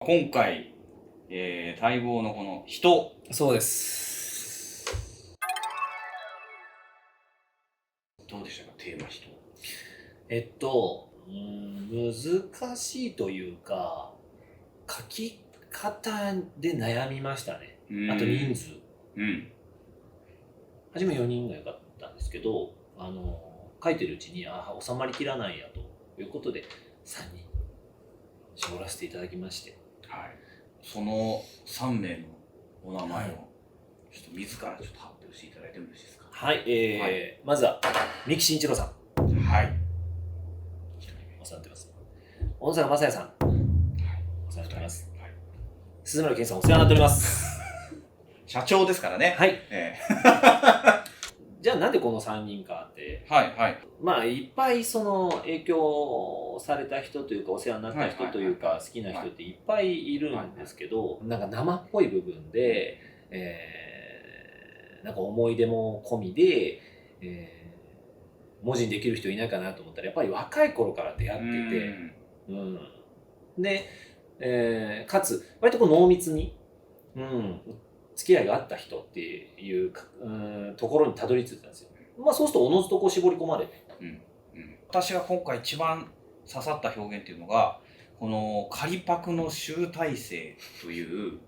今回、待望のこの人。そうです。どうでしたか、テーマ人。難しいというか、書き方で悩みましたね。あと人数。初め4人が良かったんですけど、書いてるうちに収まりきらないやということで3人絞らせていただきまして、はい、その3名のお名前をちょっと自らちょっと発表していただいてもよろしいですか。はい、まずは三木慎一郎さん。はい。お世話になってます。小野坂正也さん。お世話になっております。鈴村健さん、お世話になっております。社長ですからね。はい。じゃあなんでこの3人かって、まあいっぱいその影響された人というかお世話になった人というか好きな人っていっぱいいるんですけど、なんか生っぽい部分で、なんか思い出も込みで、文字にできる人いないかなと思ったらやっぱり若い頃から出会ってて、で、かつ割とこう濃密に、付き合いがあった人っていうところにたどり着いたんですよ。まあそうするとおのずとこう絞り込まれて、私が今回一番刺さった表現っていうのがこの仮パクの集大成という、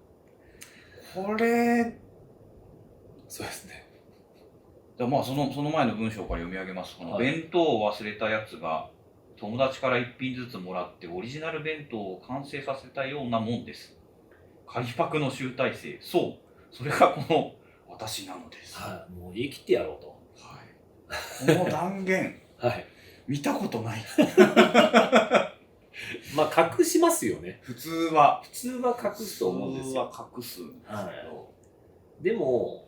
これそうですね。まあその前の文章から読み上げます。この弁当を忘れたやつが友達から1品ずつもらってオリジナル弁当を完成させたようなもんです。仮パクの集大成。そう。それがこの私なのです。はい、もう言い切ってやろうと。はい。この断言。はい。見たことない。まあ隠しますよね。普通は隠すと思うんですよ。普通は隠すんですけど。はい、でも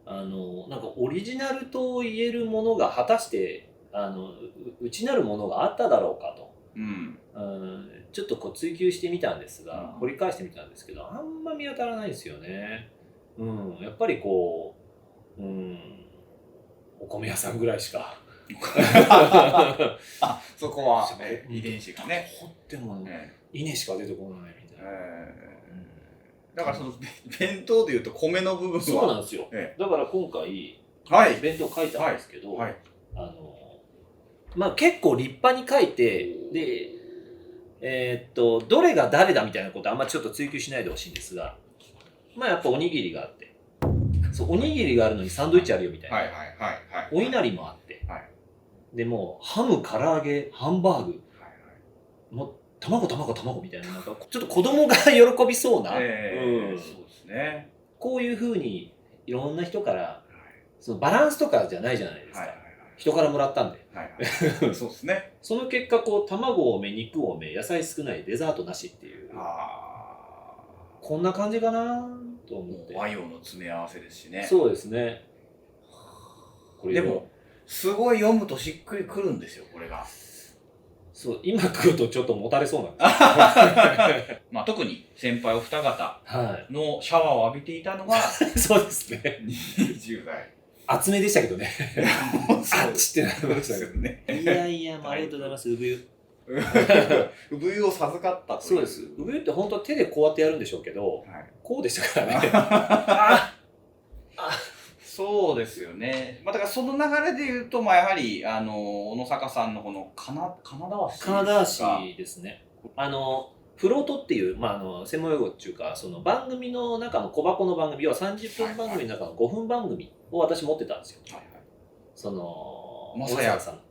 なんかオリジナルと言えるものが果たして内なるものがあっただろうかと。ちょっとこう追求してみたんですが、掘り返してみたんですけど、あんま見当たらないんですよね。やっぱりこう、お米屋さんぐらいしか。そこは遺伝子がね。掘っても稲しか出てこないみたいな。だからその弁当でいうと米の部分はそうなんですよ。だから今回弁当書いたんですけど、まあ結構立派に書いて、でどれが誰だみたいなことあんまちょっと追求しないでほしいんですが、まあやっぱおにぎりがあって、そうおにぎりがあるのにサンドイッチあるよみたいな、お稲荷もあって、でもうハム、唐揚げ、ハンバーグ、もう卵みたいな、なんかちょっと子供が喜びそうな、そうですね。こういうふうにいろんな人からそのバランスとかじゃないじゃないですか。人からもらったんで。そうですね。その結果こう卵多め、肉多め、野菜少ない、デザートなしっていう。こんな感じかなと思って。和洋の詰め合わせですしね。そうですね。でもすごい読むとしっくりくるんですよ、これが。そう、今食うとちょっともたれそうなんですまあ特に先輩お二方のシャワーを浴びていたのが、そうですね。20代。厚めでしたけどね。あっちってなりましたけどね。いやいや、ありがとうございます、産湯。産湯を授かったという。そうです。産湯って本当は手でこうやってやるんでしょうけど、こうでしたからね。そうですよね。まあだからその流れで言うと、まあやはり小野坂さんのこの金田足ですね。フロートっていう、専門用語っていうか、その番組の中の小箱の番組、要は30分番組の中の5分番組を私持ってたんですよ。その、小野坂さん、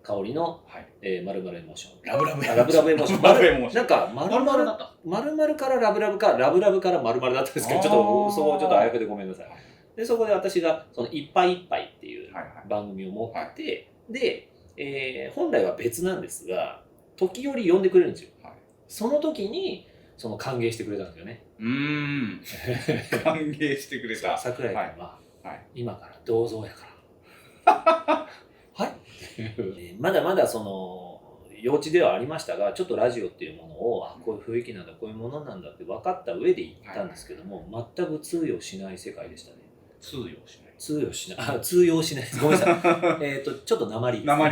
香りの、〇〇エモーション。ラブラブエモーション。なんか、〇〇からラブラブか、ラブラブから〇〇だったんですけど、ちょっと、そこちょっとあやふでごめんなさい。で、そこで私が、その、いっぱいいっぱいっていう番組を持ってて、で、本来は別なんですが、時折呼んでくれるんですよ。その時に、その歓迎してくれたんですよね。歓迎してくれた。桜井君は、今から銅像やから。はい。まだまだその、幼稚ではありましたが、ちょっとラジオっていうものを、こういう雰囲気なんだ、こういうものなんだって分かった上で行ったんですけども、全く通用しない世界でしたね。通用しない。通用しない。ごめんなさい。ちょっと鉛。いやー、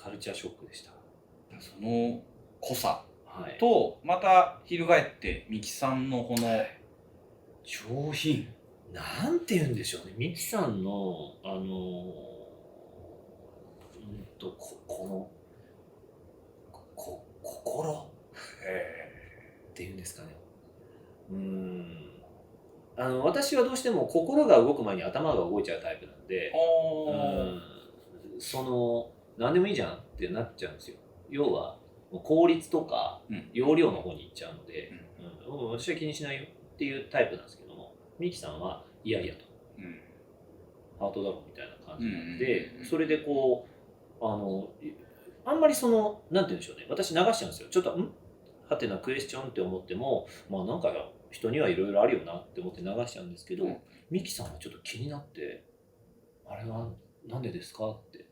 カルチャーショックでした。その濃さはい、とまた翻って三木さんのこの上品、なんて言うんでしょうね、三木さんのこの心っていうんですかね。私はどうしても心が動く前に頭が動いちゃうタイプなんで、何でもいいじゃんってなっちゃうんですよ。要はもう効率とか容量の方に行っちゃうので、私は気にしないよっていうタイプなんですけども、ミキさんはいやいやと、ハートだろみたいな感じなんで、それでこうあんまりなんて言うんでしょうね、私流しちゃうんですよ。ちょっとはてなクエスチョンって思っても、まあなんか人にはいろいろあるよなって思って流しちゃうんですけど、ミキさんはちょっと気になって、あれはなんでですかって、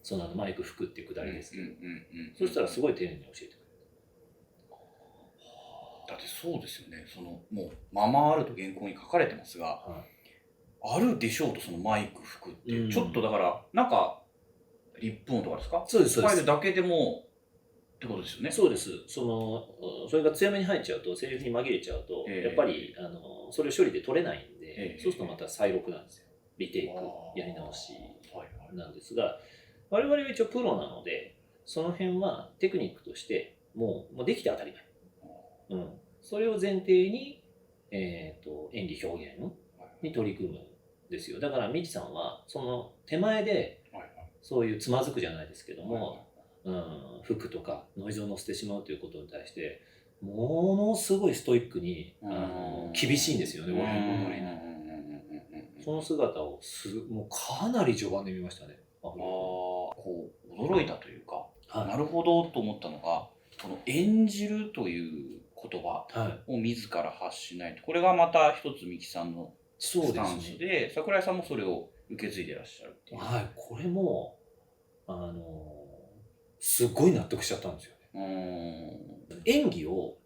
そのマイク吹くっていうくだりですけど、そしたらすごい丁寧に教えてくれる。だってそうですよね、もうままあると原稿に書かれてますが、あるでしょうとそのマイク吹くっていう、ちょっとだからなんかリップ音とかですか？そうです、そうです。入るだけでもってことですよね。そうです。それが強めに入っちゃうと、セリフに紛れちゃうと、やっぱりそれを処理で取れないんで、そうするとまた再録なんですよ。リテイク、やり直しなんですが、我々は一応プロなので、その辺はテクニックとしてもうできて当たり前。それを前提に、演技表現に取り組むんですよ。だからミキさんはその手前でそういうつまずくじゃないですけども、服とかノイズを乗せてしまうということに対してものすごいストイックに厳しいんですよね、俺の踊りに。その姿をもうかなり序盤で見ましたね。こう驚いたというか、なるほどと思ったのが、この演じるという言葉を自ら発しないと、これがまた一つ三木さんのスタンスで、桜井さんもそれを受け継いでらっしゃるっていう。これもすごい納得しちゃったんですよね。演技を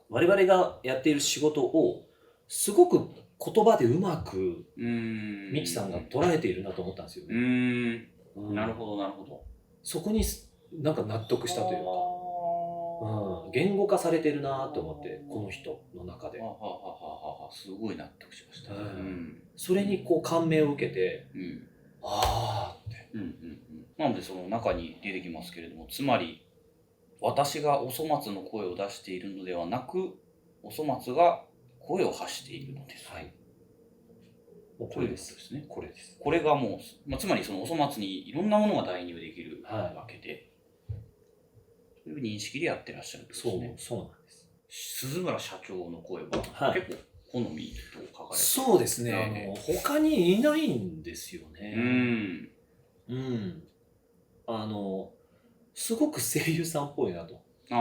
我々がやっている仕事をすごく言葉でうまくミキさんが捉えているなと思ったんですよね。なるほどなるほど。そこになんか納得したというか、言語化されてるなと思って、この人の中で。すごい納得しました。それにこう感銘を受けて、ああって。なのでその中に出てきますけれども、つまり私がおそ松の声を出しているのではなく、おそ松が声を発しているのです。もうこれですね。これです。これがもう、つまりそのおそ松にいろんなものが代入できるわけで、そういう認識でやってらっしゃるんですね。そうなんです。鈴村社長の声は結構好みと書かれて、そうですね。他にいないんですよね。すごく声優さんっぽいなと。私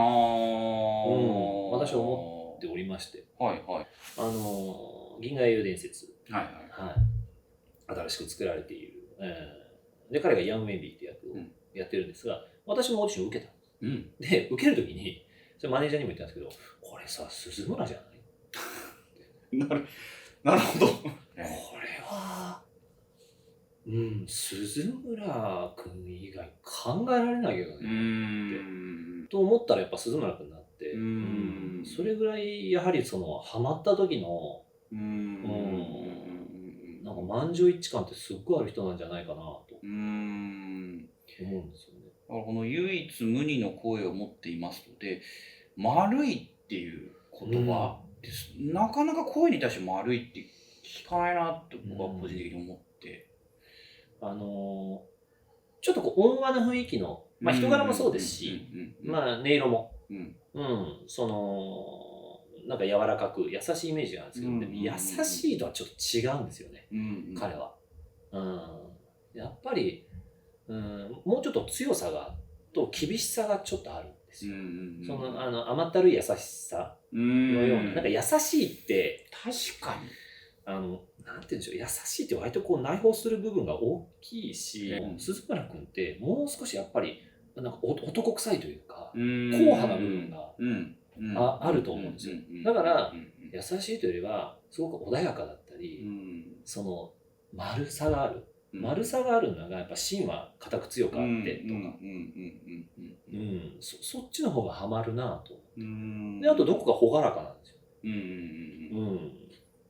は思っておりまして。銀河英雄伝説。新しく作られている。で、彼がヤン・ウェンリーって役をやってるんですが、私もオーディションを受けたんです。で、受けるときに、それマネージャーにも言ったんですけど、これさ、鈴村じゃないなるほど。これは、鈴村くん以外考えられないけどねってと思ったらやっぱ鈴村くんになって、それぐらいやはりハマった時のなんか満場一致感ってすっごいある人なんじゃないかなと思うんですよね。この唯一無二の声を持っていますので、丸いっていう言葉です、なかなか声に対して丸いって聞かないなって僕は個人的に思って、ちょっと温和な雰囲気の、人柄もそうですし、音色も、なんか柔らかく優しいイメージがあるんですけど、でも優しいとはちょっと違うんですよね、彼は。やっぱり、もうちょっと強さと厳しさがちょっとあるんですよ。甘ったるい優しさのような、なんか優しいって確かになんて言うんでしょう、優しいって割とこう内包する部分が大きいし、鈴村君ってもう少しやっぱりなんか男臭いというか、硬派な部分があると思うんですよ。だから優しいというよりはすごく穏やかだったり、その丸さがある。丸さがあるのがやっぱ芯は硬く強くあってとか、そっちの方がハマるなと。であとどこか朗らかなんですよ。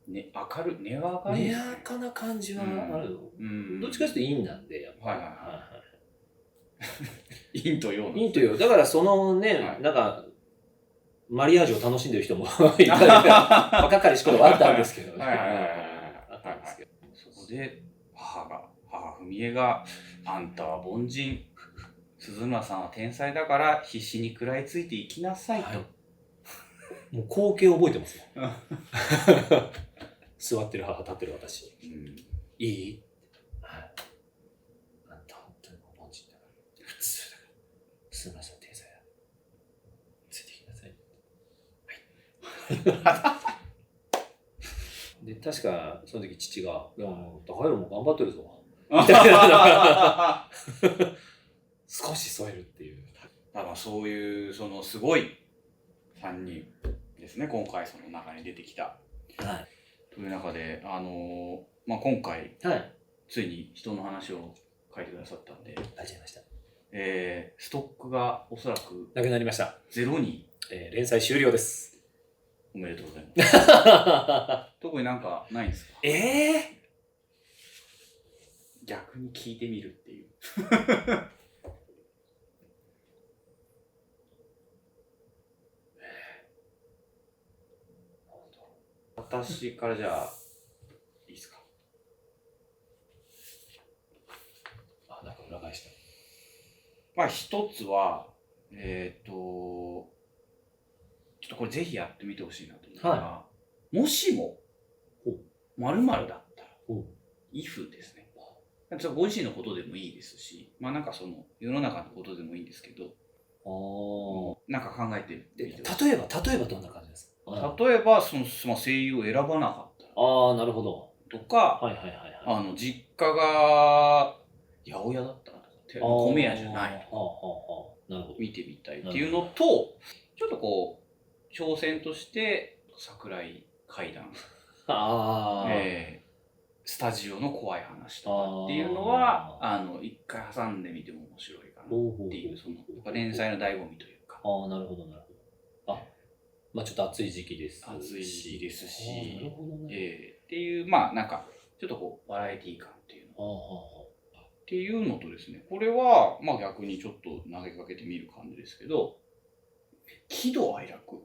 ね、明るい、根は明るい、ねやかな感じはある。どっちかというと陰なんで、やっぱり。陰と陽。陰と陽。だからそのね、なんか、マリアージュを楽しんでる人もいたり、若かりし頃はあったんですけどね。あったんですけど。そこで、母文江が、あんたは凡人、鈴村さんは天才だから必死に食らいついていきなさいと。もう光景を覚えてますよ。座ってる母、立ってる私。いい？はい。あんた本当に凡人だから。普通だから。鈴村さん天才だ。ついてきなさい。はい。で、確か、その時父が、いやもう、高弘も頑張ってるぞ。みたいな。少し添えるっていう。だからそういう、すごい3人ですね、今回その中に出てきた。はい。という中で、今回、ついに人の話を書いてくださったんで、書いちゃいました。ストックがおそらくなくなりました。0に、連載終了です。おめでとうございます。特になんかないんですか？逆に聞いてみるっていう。私からじゃあ、いいですか？なんか裏返した。まあ一つは、ちょっとこれぜひやってみてほしいなと思うのが、もしも、〇〇だったら、if ですね。ご自身のことでもいいですし、まあなんか世の中のことでもいいんですけど、なんか考えてみてください。例えばどんな感じですか？例えば、声優を選ばなかったら。なるほど。とか、実家が八百屋だったらとか、米屋じゃない。見てみたいっていうのと、ちょっと挑戦として、桜井怪談。スタジオの怖い話とかっていうのは、一回挟んでみても面白いかなっていう、やっぱ連載の醍醐味というか。なるほど。まあちょっと暑い時期ですし。暑いですし、っていう、まあなんか、ちょっとバラエティー感っていうの。っていうのとですね、これは、まあ逆にちょっと投げかけてみる感じですけど、喜怒哀楽っ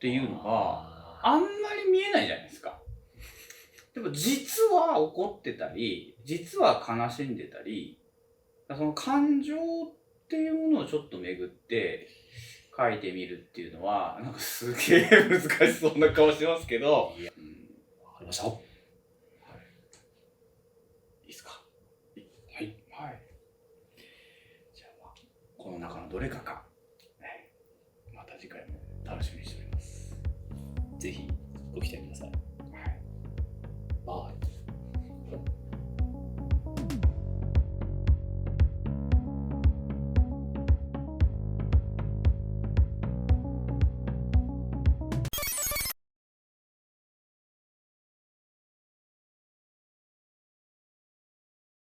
ていうのがあんまり見えないじゃないですか。でも実は怒ってたり、実は悲しんでたり、その感情っていうものをちょっと巡って書いてみるっていうのは、なんかすげえ難しそうな顔してますけど。わかりました。はい。いいですか？はい。じゃあこの中のどれかか、また次回も楽しみにしております。ぜひご期待ください。はい。